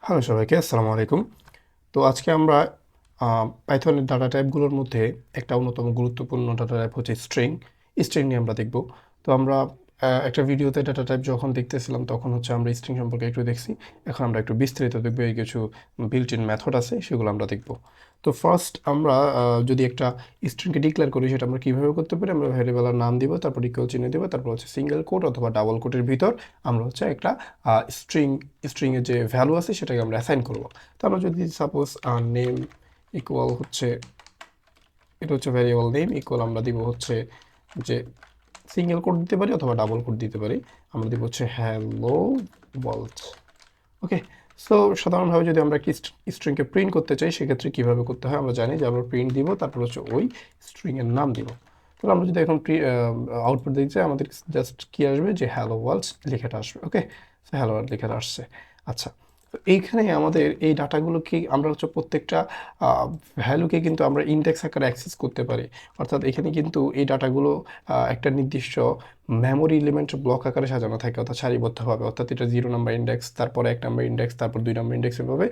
Hello সবাইকে, আসসালামু আলাইকুম। তো আজকে আমরা পাইথনের ডাটা টাইপগুলোর মধ্যে একটা অন্যতম গুরুত্বপূর্ণ ডাটা টাইপ হচ্ছে স্ট্রিং। স্ট্রিং নিয়ে আমরা দেখব। তো আমরা একটা ভিডিওতে ডাটা টাইপ যখন দেখতেছিলাম তখন হচ্ছে আমরা স্ট্রিং সম্পর্কে একটু দেখছি। এখন আমরা একটু বিস্তারিত দেখব, এই কিছু বিল্ট ইন মেথড আছে সেগুলো আমরা দেখব। তো ফার্স্ট আমরা যদি একটা স্ট্রিংকে ডিক্লেয়ার করি সেটা আমরা কীভাবে করতে পারি, আমরা ভ্যারিয়েবলের নাম দিব, তারপর ইকুয়াল চিহ্ন দিব, তারপর হচ্ছে সিঙ্গেল কোট অথবা ডাবল কোটের ভিতর আমরা হচ্ছে একটা স্ট্রিং স্ট্রিংয়ের যে ভ্যালু আছে সেটাকে আমরা অ্যাসাইন করব। তো আমরা যদি সাপোজ নেম ইকুয়াল হচ্ছে, এটা হচ্ছে ভ্যারিয়েবল নেম ইকুয়াল আমরা দিব হচ্ছে যে সিঙ্গেল কোট দিতে পারি অথবা ডাবল কোট দিতে পারি। আমরা দিব হচ্ছে হ্যালো ওয়ার্ল্ড। ওকে। সো সাধারণভাবে যদি আমরা একটি স্ট্রিংকে প্রিন্ট করতে চাই সেক্ষেত্রে কীভাবে করতে হয় আমরা জানি, যে আমরা প্রিন্ট দিব, তারপর হচ্ছে ওই স্ট্রিংয়ের নাম দিব। তাহলে আমরা যদি এখন আউটপুট দিতে চাই, আমাদের জাস্ট কী আসবে, যে হ্যালো ওয়ার্ল্ড লেখাটা আসবে। ওকে, সো হ্যালো ওয়ার্ল্ড লেখাটা আসছে। আচ্ছা, তো এইখানে আমাদের এই ডাটাগুলোকে আমরা হচ্ছে প্রত্যেকটা ভ্যালুকে কিন্তু আমরা ইন্ডেক্স আকারে অ্যাক্সেস করতে পারি। অর্থাৎ এখানে কিন্তু এই ডাটাগুলো একটা নির্দিষ্ট মেমোরি এলিমেন্ট ব্লক আকারে সাজানো থাকে, অর্থাৎ সারিবদ্ধভাবে। অর্থাৎ এটা 0 নাম্বার ইন্ডেক্স, তারপরে 1 নাম্বার ইন্ডেক্স, তারপর 2 নাম্বার ইন্ডেক্স, এভাবে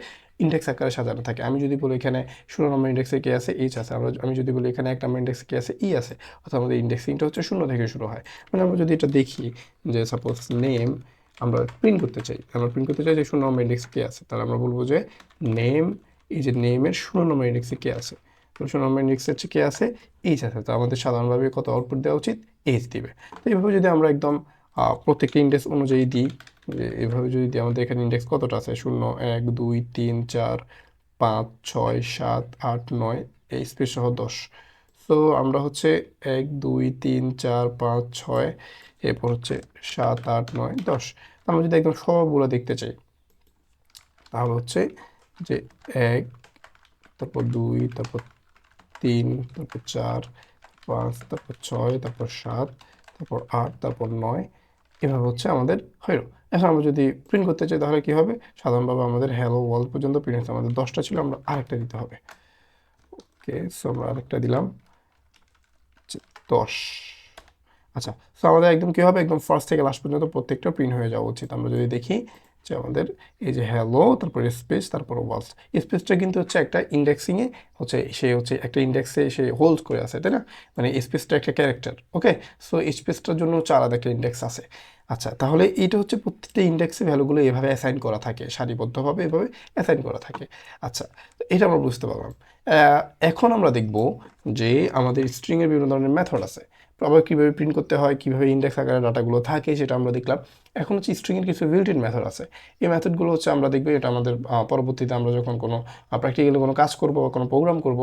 ইন্ডেক্স আকারে সাজানো থাকে। আমি যদি বলি এখানে 16 নাম্বার ইন্ডেক্সে কে আছে, এইচ আছে। আমি যদি বলি এখানে 1 নাম্বার ইন্ডেক্সে কে আছে, ই আছে। অর্থাৎ আমাদের ইন্ডেক্সিংটা হচ্ছে 0 থেকে শুরু হয়। মানে আমরা যদি এটা দেখি যে সাপোজ নেম আমরা প্রিন্ট করতে চাই, যে 0 নম্বর ইন্ডেক্সে কে আছে, তাহলে আমরা বলবো যে নেম, এই যে নেমের 0 নম্বর ইন্ডেক্সে কে আছে। তো 0 নম্বর ইন্ডেক্সে হচ্ছে কে আছে, এইচ আছে। তো আমাদের সাধারণভাবে কত আউটপুট দেওয়া উচিত, এইচ দিবে। তো এইভাবে যদি আমরা একদম প্রত্যেকটা ইন্ডেক্স অনুযায়ী দিই, যে এভাবে যদি দিই, আমাদের এখানে ইন্ডেক্স কতটা আছে, 0 1 2 3 4 5 6 7 8 9, এই স্পেস সহ 10। সো আমরা হচ্ছে 1 2 3 4 5 6, এরপর হচ্ছে 7 8 9 10। আমরা যদি একদম সবগুলো দেখতে চাই তাহলে হচ্ছে যে 1, তারপর 2, তারপর 3, তারপর 4 5, তারপর 6, তারপর 7, তারপর 8, তারপর 9, এভাবে হচ্ছে আমাদের হইল। এখন আমরা যদি প্রিন্ট করতে চাই তাহলে কী হবে, সাধারণভাবে আমাদের হ্যালো ওয়ার্ল্ড পর্যন্ত প্রিন্ট হচ্ছে। আমাদের 10টা ছিল, আমরা আরেকটা দিতে হবে। ওকে, সো আমরা আরেকটা দিলাম 10। আচ্ছা, সো আমাদের একদম কী হবে, একদম ফার্স্ট থেকে লাস্ট পর্যন্ত প্রত্যেকটা প্রিন্ট হয়ে যাওয়া উচিত। আমরা যদি দেখি যে আমাদের এই যে হ্যালো, তারপরে স্পেস, তারপর ওয়ালস, স্পেসটা কিন্তু হচ্ছে একটা ইন্ডেক্সিংয়ে হচ্ছে, সে হচ্ছে একটা ইন্ডেক্সে সে হোল্ড করে আছে, তাই না? মানে স্পেসটা একটা ক্যারেক্টার। ওকে, সো স্পেসটার জন্য হচ্ছে আলাদা একটা ইন্ডেক্স আছে। আচ্ছা, তাহলে এটা হচ্ছে প্রত্যেকটা ইন্ডেক্সে ভ্যালুগুলো এভাবে অ্যাসাইন করা থাকে, সারিবদ্ধভাবে এভাবে অ্যাসাইন করা থাকে। আচ্ছা, তো এটা আমরা বুঝতে পারলাম। এখন আমরা দেখব যে আমাদের স্ট্রিংয়ের বিভিন্ন ধরনের মেথড আছে। আবার কীভাবে প্রিন্ট করতে হয়, কীভাবে ইন্ডেক্স আকারে ডাটাগুলো থাকে সেটা আমরা দেখলাম। এখন হচ্ছে স্ট্রিংয়ের কিছু বিল্ট ইন মেথড আছে। এই মেথডগুলো হচ্ছে আমরা দেখব, এটা আমাদের পরবর্তীতে আমরা যখন কোনো প্র্যাকটিক্যালি কোনো কাজ করব বা কোনো প্রোগ্রাম করব,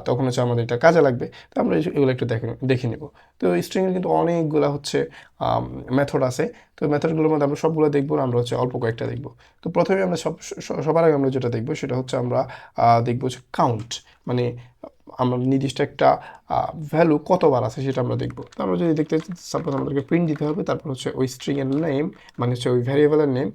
তখন হচ্ছে আমাদের এটা কাজে লাগবে। তো আমরা এগুলো একটু দেখে নেব। তো স্ট্রিংয়ের কিন্তু অনেকগুলো হচ্ছে মেথড আছে। তো মেথডগুলোর মধ্যে আমরা সবগুলো দেখবো না, আমরা হচ্ছে অল্প কয়েকটা দেখব। তো প্রথমে আমরা সবার আগে আমরা যেটা দেখব সেটা হচ্ছে আমরা দেখব হচ্ছে কাউন্ট, মানে আমরা নির্দিষ্ট একটা ভ্যালু কতবার আছে সেটা আমরা দেখব। তো আমরা যদি দেখতে সাপোজ আমাদেরকে প্রিন্ট দিতে হবে, তারপর হচ্ছে ওই স্ট্রিংয়ের নেম, মানে হচ্ছে ওই ভ্যারিয়েবলের নেম,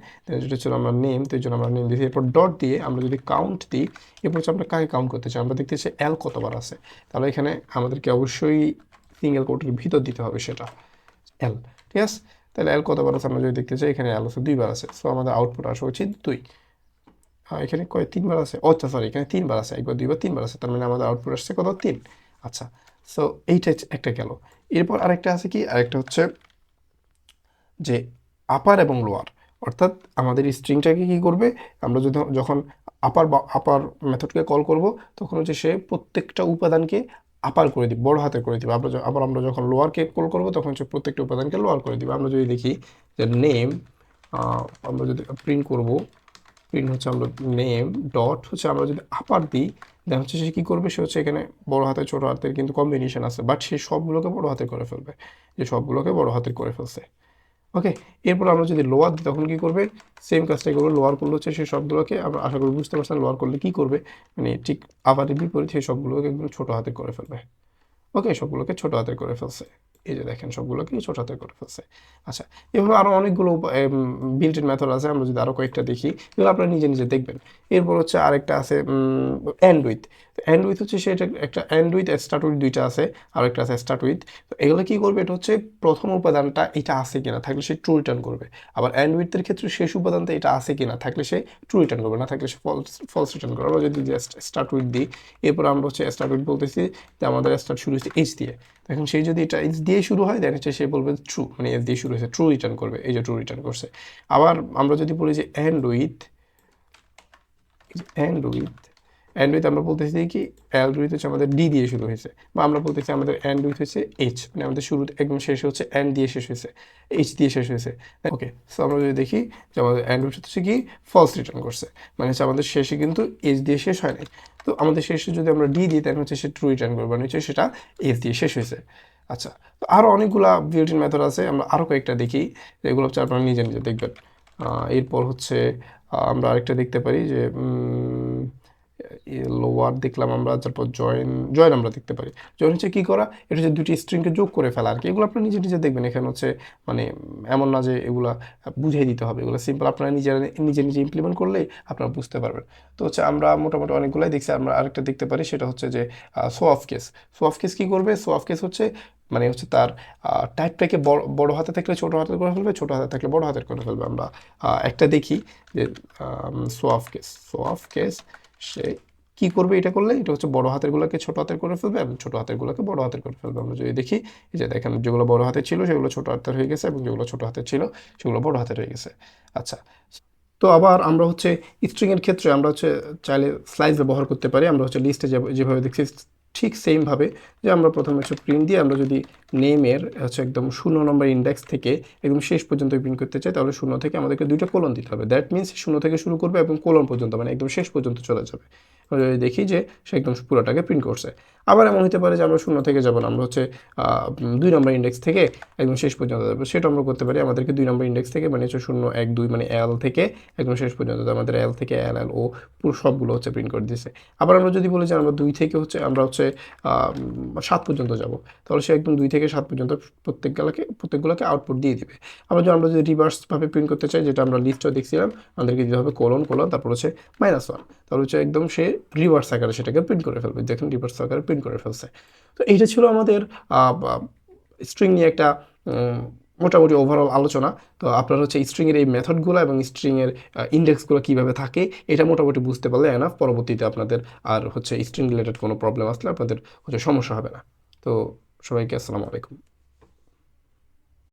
যেটা ছিল আমরা নেম, তো এই জন্য আমরা নেম দিই। এরপর ডট দিয়ে আমরা যদি কাউন্ট দিই, এরপর হচ্ছে আমরা কাকে কাউন্ট করতে চাই, আমরা দেখতে চাই এল কতবার আছে। তাহলে এখানে আমাদেরকে অবশ্যই সিঙ্গেল কোটের ভিতর দিতে হবে সেটা এল। ঠিক আছে, তাহলে এল কতবার আছে আমরা যদি দেখতে চাই, এখানে এল আছে 2বার আছে। সো আমাদের আউটপুট আসা উচিত 2। এখানে 3বার আছে, আচ্ছা সরি, এখানে 3বার আছে, 1 বার 2 বার 3বার আছে, তার মানে আমাদের আউটপুট আসছে কত, 3। আচ্ছা, সো এইটা একটা গেল। এরপর আরেকটা আছে কি, আরেকটা হচ্ছে যে আপার এবং লোয়ার। অর্থাৎ আমাদের স্ট্রিংটাকে কী করবে, আমরা যখন আপার মেথডকে কল করব, তখন হচ্ছে সে প্রত্যেকটা উপাদানকে আপার করে দিব, বড় হাতে করে দিব। আবার আমরা যখন লোয়ারকে কল করব তখন হচ্ছে প্রত্যেকটা উপাদানকে লোয়ার করে দিব। আমরা যদি দেখি যে নেম, আমরা যদি প্রিন্ট করব, প্রিন্ট হচ্ছে আমরা নেম ডট হচ্ছে আমরা যদি আপার দিই, দেন হচ্ছে সে কী করবে, সে হচ্ছে এখানে বড় হাতের ছোটো হাতের কিন্তু কম্বিনেশন আছে, বাট সে সবগুলোকে বড় হাতে করে ফেলবে, যে সবগুলোকে বড় হাতে করে ফেলছে। ওকে, এরপর আমরা যদি লোয়ার দিই তখন কী করবে, সেম কাজটাই করবে। লোয়ার করলে হচ্ছে সেই সবগুলোকে, আমরা আশা করি বুঝতে পারছেন লোয়ার করলে কী করবে, মানে ঠিক আবারের বিপরীত সেই সবগুলোকে একদম ছোটো হাতে করে ফেলবে। ওকে, সবগুলোকে ছোটো হাতে করে ফেলছে, এই যে দেখেন সবগুলোকে ছোটো হাতে করে ফেলছে। আচ্ছা, এভাবে আরও অনেকগুলো বিল্ট ইন মেথড আছে, আমরা যদি আরও কয়েকটা দেখি, এগুলো আপনারা নিজে নিজে দেখবেন। এরপর হচ্ছে আরেকটা আছে এন্ড উইথ। এন্ড উইথ হচ্ছে সেটা একটা এন্ড উইথ স্টার্ট উইথ দুইটা আছে, আর একটা আছে স্টার্ট উইথ। তো এগুলো কি করবে, এটা হচ্ছে প্রথম উপাদানটা এটা আছে কিনা, থাকলে সে ট্রু রিটার্ন করবে। আবার এন্ড উইথের ক্ষেত্রে শেষ উপাদানটা এটা আছে কিনা, থাকলে সে ট্রু রিটার্ন করবে, না থাকলে সে ফলস ফলস রিটার্ন করবে। আমরা যদি জাস্ট স্টার্ট উইথ দিই, এরপর আমরা হচ্ছে স্টার্ট উইথ বলতেছি যে আমাদের স্টার্ট শুরু হচ্ছে এইচ দিয়ে। এখন সেই যদি এটা এইচ দিয়ে শুরু হয়, দেন হচ্ছে সে বলবে ট্রু, মানে এস দিয়ে শুরু হয়েছে, ট্রু রিটার্ন করবে, এই যে ট্রু রিটার্ন করছে। আবার আমরা যদি বলি যে end with, end with, end with আমরা বলতেছি কি, এন্ড উইথ হচ্ছে আমাদের ডি দিয়ে শুরু হয়েছে, বা আমরা বলতেছি আমাদের এন্ড উইথ হচ্ছে এইচ, মানে আমাদের শুরু একদম শেষ হচ্ছে এন্ড দিয়ে শেষ হয়েছে, এইচ দিয়ে শেষ হয়েছে। ওকে, সো আমরা যদি দেখি যে আমাদের এন্ড উইথ হচ্ছে কি ফলস রিটার্ন করছে, মানে হচ্ছে আমাদের শেষে কিন্তু এইচ দিয়ে শেষ হয় নাই। তো আমাদের শেষে যদি আমরা ডি দিই, তাহলে হচ্ছে সে ট্রু রিটার্ন করবে, মানে হচ্ছে সেটা এইচ দিয়ে শেষ হয়েছে। আচ্ছা, তো আরও অনেকগুলা বিল্ট-ইন মেথড আছে, আমরা আরও কয়েকটা দেখি, যেগুলো হচ্ছে আপনারা নিজে নিজে দেখবেন। এরপর হচ্ছে আমরা আরেকটা দেখতে পারি যে লোয়ার দেখলাম আমরা, তারপর জয়েন, জয়েন আমরা দেখতে পারি। জয়েন হচ্ছে কী করা, এটা হচ্ছে দুটি স্ট্রিংকে যোগ করে ফেলা আর কি। এগুলো আপনারা নিজে নিজে দেখবেন, এখানে হচ্ছে মানে এমন না যে এগুলা বুঝিয়ে দিতে হবে, এগুলো সিম্পল, আপনারা নিজেরা নিজে নিজে ইমপ্লিমেন্ট করলেই আপনারা বুঝতে পারবেন। তো হচ্ছে আমরা মোটামুটি অনেকগুলাই দেখছি। আমরা আরেকটা দেখতে পারি, সেটা হচ্ছে যে show of case. Show of case কী করবে, শো অফ কেস হচ্ছে মানে হচ্ছে তার টাইপটাকে বড় বড় হাতে থাকলে ছোটো হাতের করে ফেলবে, ছোটো হাতে থাকলে বড় হাতের করে ফেলবে। আমরা একটা দেখি যে show of case, show of case সে কি করবে, এটা করলে এটা হচ্ছে বড় হাতের গুলোকে ছোট হাতের করে ফেলবে এবং ছোট হাতের গুলোকে বড় হাতের করে ফেলবে। আমরা যদি দেখি, এই যে দেখেন, যেগুলো বড় হাতের ছিল সেগুলো ছোট হাতের হয়ে গেছে, এবং যেগুলো ছোট হাতের ছিল সেগুলো বড় হাতের হয়ে গেছে। আচ্ছা, তো আবার আমরা হচ্ছে স্ট্রিং এর ক্ষেত্রে আমরা হচ্ছে চাইলে স্লাইস ব্যবহার করতে পারি। আমরা হচ্ছে লিস্টে যেভাবে দেখছি ঠিক সেমভাবে, যে আমরা প্রথমে হচ্ছে প্রিন্ট দিয়ে, আমরা যদি নেমের হচ্ছে একদম 0 নম্বর ইন্ডেক্স থেকে একদম শেষ পর্যন্ত প্রিন্ট করতে চাই, তাহলে 0 থেকে আমাদেরকে দুইটা কোলন দিতে হবে। দ্যাট মিনস 0 থেকে শুরু করবে এবং কোলন পর্যন্ত, মানে একদম শেষ পর্যন্ত চলে যাবে। আমরা যদি দেখি যে সে একদম পুরোটাকে প্রিন্ট করছে। আবার এমন হতে পারে যে আমরা 0 থেকে যাবো না, আমরা হচ্ছে 2 নম্বর ইন্ডেক্স থেকে একদম শেষ পর্যন্ত যাবো, সেটা আমরা করতে পারি। আমাদেরকে 2 নম্বর ইন্ডেক্স থেকে, মানে হচ্ছে 0 1 2, মানে এল থেকে একদম শেষ পর্যন্ত, তো আমাদের এল থেকে এল এল ও পুরো সবগুলো হচ্ছে প্রিন্ট করে দিয়েছে। আবার আমরা যদি বলি যে আমরা 2 থেকে হচ্ছে আমরা হচ্ছে 7 পর্যন্ত যাব, তাহলে সে একদম 2 থেকে 7 পর্যন্ত প্রত্যেকগুলোকে আউটপুট দিয়ে দিবে। আবার যদি আমরা যদি রিভার্সভাবে প্রিন্ট করতে চাই, যেটা আমরা লিস্টও দেখছিলাম, আমাদেরকে দিতে হবে কোলন কোলন, তারপর হচ্ছে -1, তাহলে হচ্ছে একদম সে রিভার্স আকারে সেটাকে প্রিন্ট করে ফেলবে। দেখুন রিভার্স আকারে প্রিন্ট করে ফেলছে। তো এইটা ছিল আমাদের স্ট্রিং নিয়ে একটা মোটামুটি ওভারঅল আলোচনা। তো আপনারা হচ্ছে স্ট্রিংয়ের এই মেথডগুলো এবং স্ট্রিংয়ের ইন্ডেক্সগুলো কীভাবে থাকে, এটা মোটামুটি বুঝতে পারলে এনাফ। পরবর্তীতে আপনাদের আর হচ্ছে স্ট্রিং রিলেটেড কোনো প্রবলেম আসলে আপনাদের হচ্ছে সমস্যা হবে না। তো সবাইকে আসসালামু আলাইকুম।